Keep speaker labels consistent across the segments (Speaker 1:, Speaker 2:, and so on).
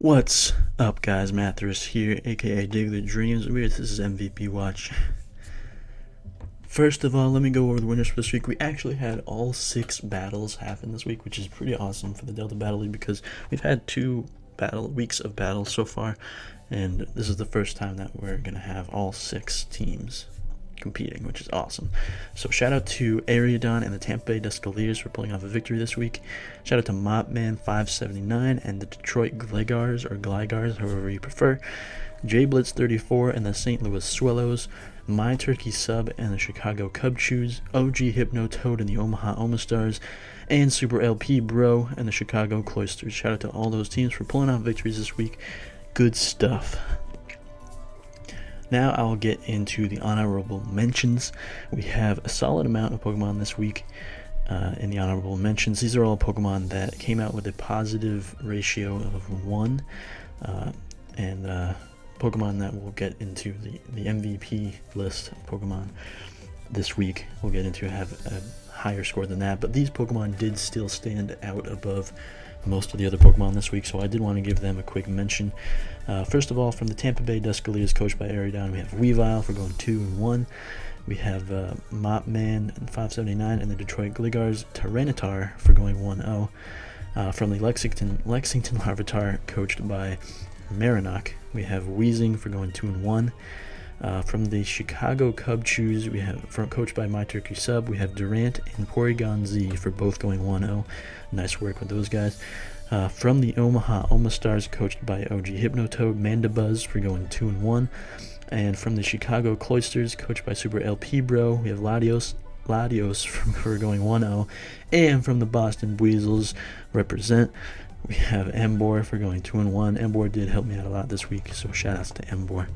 Speaker 1: What's up, guys? Mathras here, aka Diggletdreams. This is MVP Watch. First of all, let me go over the winners for this week. We actually had all 6 battles happen this week, which is pretty awesome for the Delta Battle League because we've had 2 weeks of battles so far, and this is the first time that we're going to have all 6 teams competing, which is awesome. So shout out to Ariadon and the Tampa Bay Duscaliers for pulling off a victory this week. Shout out to Mopman579 and the Detroit Glygars, however you prefer. JBlitz34 and the St. Louis Swallows. My Turkey Sub and the Chicago Cub Chews. OG Hypno Toad and the Omaha Omastars. And Super LP Bro and the Chicago Cloisters. Shout out to all those teams for pulling off victories this week. Good stuff. Now I'll get into the honorable mentions. We have a solid amount of Pokemon this week in the honorable mentions. These are all Pokemon that came out with a positive ratio of 1, and Pokemon that we'll get into the MVP list of Pokemon this week. We'll get into have a higher score than that, but these Pokemon did still stand out above most of the other Pokemon this week, so I did want to give them a quick mention. First of all, from the Tampa Bay Duscaliers, coached by Ariadon, we have Weavile for going 2-1. We have Mopman579 and the Detroit Glygars Tyranitar for going 1-0. From the Lexington Larvitar, coached by Marinock, we have Weezing for going 2-1. From the Chicago Cub Chews, we have coached by My Turkey Sub, we have Durant and Porygon Z for both going 1-0. Nice work with those guys. From the Omaha Omastars, coached by OG Hypnotoad, Mandibuzz for going 2-1. And from the Chicago Cloisters, coached by Super LP Bro, we have Latios for going 1-0. And from the Boston Buizels, represent, we have Embor for going 2-1. Embor did help me out a lot this week, so shout outs to Embor.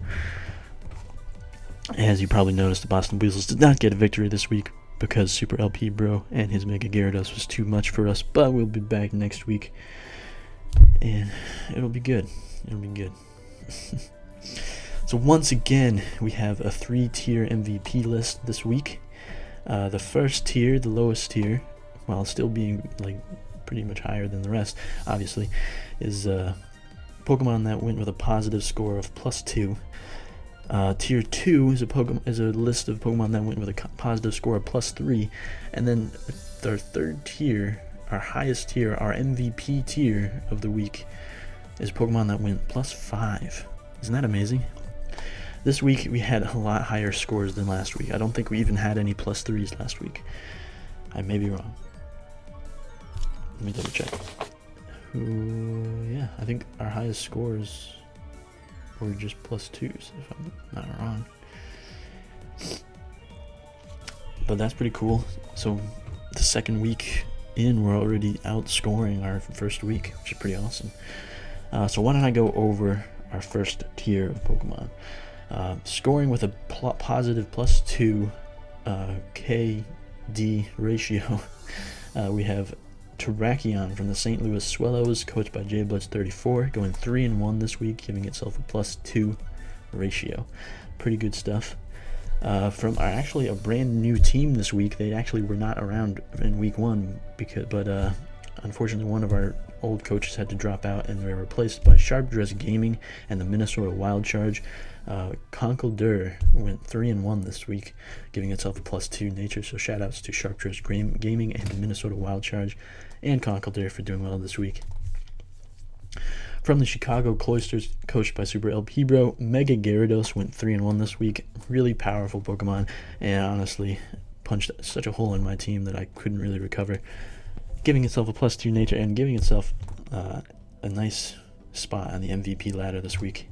Speaker 1: As you probably noticed, the Boston Buizels did not get a victory this week because Super LP Bro and his Mega Gyarados was too much for us, but we'll be back next week, and it'll be good. So once again, we have a 3-tier MVP list this week. The first tier, the lowest tier, while still being pretty much higher than the rest, obviously, is Pokemon that went with a positive score of +2. Tier 2 is a list of Pokemon that went with a positive score of +3, and then our third tier, our highest tier, our MVP tier of the week, is Pokemon that went +5. Isn't that amazing? This week we had a lot higher scores than last week. I don't think we even had any +3s last week. I may be wrong. Let me double check. Yeah, I think our highest scores were just +2s, if I'm not wrong. But that's pretty cool. So the second week in, we're already outscoring our first week, which is pretty awesome. So why don't I go over our first tier of Pokemon. Scoring with a positive +2 KD ratio, we have Terrakion from the St. Louis Swallows, coached by JBlitz34, going 3-1 this week, giving itself a +2 ratio. Pretty good stuff. From actually a brand new team this week. They actually were not around in week 1, but unfortunately one of our old coaches had to drop out, and they were replaced by Sharp Dress Gaming and the Minnesota Wild Charge. Conkeldurr went 3-1 this week, giving itself a +2 nature, so shout outs to Sharp Dress Gaming and the Minnesota Wild Charge and Conkeldurr for doing well this week. From the Chicago Cloisters, coached by Super LP Bro, Mega Gyarados went 3-1 this week. Really powerful Pokemon, and honestly punched such a hole in my team that I couldn't really recover, giving itself a +2 nature and giving itself a nice spot on the MVP ladder this week.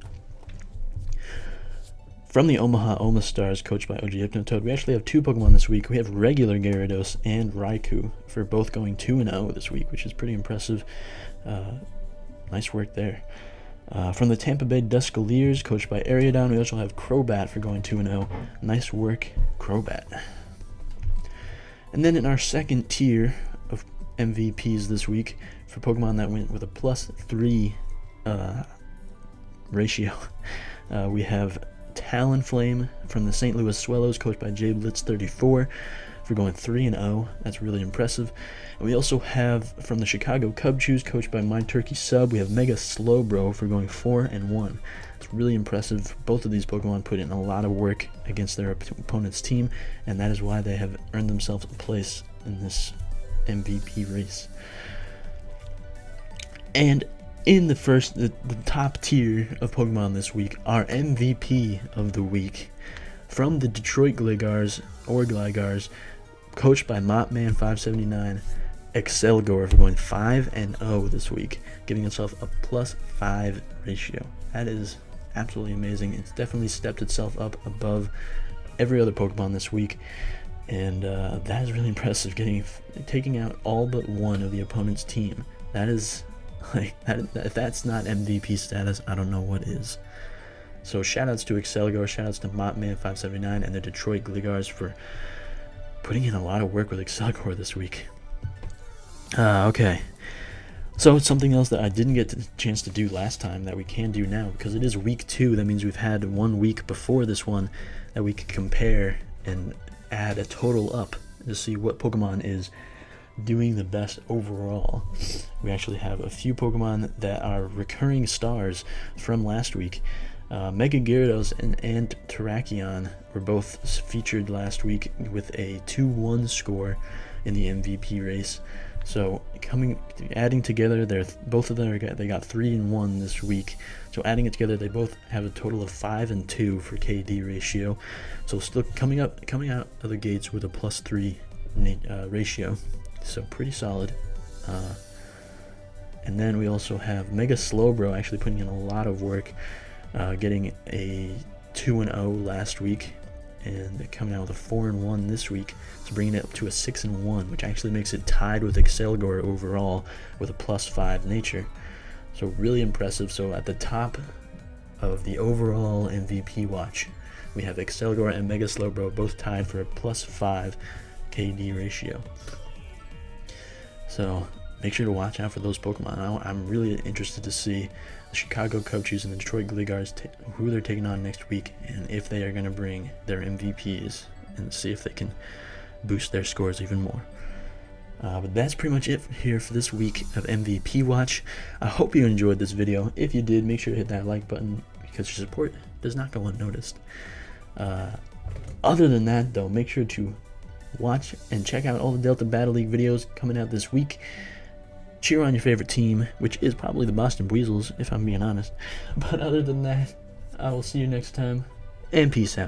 Speaker 1: From the Omaha Omastars, coached by OG Hypnotoad, we actually have 2 Pokemon this week. We have regular Gyarados and Raikou for both going 2-0 this week, which is pretty impressive. Nice work there. From the Tampa Bay Duscaliers, coached by Ariadon, we also have Crobat for going 2-0. Nice work, Crobat. And then in our second tier of MVPs this week, for Pokemon that went with a +3 ratio, we have Talonflame from the St. Louis Swallows, coached by JBlitz34, for going 3-0. That's really impressive. And we also have from the Chicago Cub Chews, coached by My Turkey Sub, we have Mega Slowbro for going 4-1. It's really impressive. Both of these Pokemon put in a lot of work against their opponent's team, and that is why they have earned themselves a place in this MVP race. And in the top tier of Pokemon this week, our MVP of the week from the Detroit Gligars, coached by Mopman579, Excelgor for going 5-0 this week, giving itself a +5 ratio. That is absolutely amazing. It's definitely stepped itself up above every other Pokemon this week, and that is really impressive. Taking out all but one of the opponent's team. That is if that's not MVP status, I don't know what is. So shoutouts to Excelgor, shoutouts to Mopman579 and the Detroit Gligars for putting in a lot of work with Excelgor this week. Okay. So it's something else that I didn't get the chance to do last time that we can do now, because it is week 2. That means we've had 1 week before this one that we can compare and add a total up to see what Pokemon is doing the best overall. We actually have a few Pokemon that are recurring stars from last week. Mega Gyarados and Terrakion were both featured last week with a 2-1 score in the MVP race. So adding together, they got 3-1 this week. So adding it together, they both have a total of 5-2 for KD ratio. So still coming out of the gates with a +3 ratio. So pretty solid. And then we also have Mega Slowbro actually putting in a lot of work, getting a 2-0 last week, and coming out with a 4-1 this week, so bringing it up to a 6-1, which actually makes it tied with Excelgor overall with a +5 nature. So really impressive. So at the top of the overall MVP watch, we have Excelgor and Mega Slowbro both tied for a +5 KD ratio. So make sure to watch out for those Pokemon. I'm really interested to see the Chicago Cub Chews and the Detroit Gligars, who they're taking on next week, and if they are going to bring their MVPs, and see if they can boost their scores even more. But that's pretty much it here for this week of MVP Watch. I hope you enjoyed this video. If you did, make sure to hit that like button, because your support does not go unnoticed. Other than that, though, make sure to watch and check out all the Delta Battle League videos coming out this week. Cheer on your favorite team, which is probably the Boston Buizels, if I'm being honest. But other than that, I will see you next time, and peace out.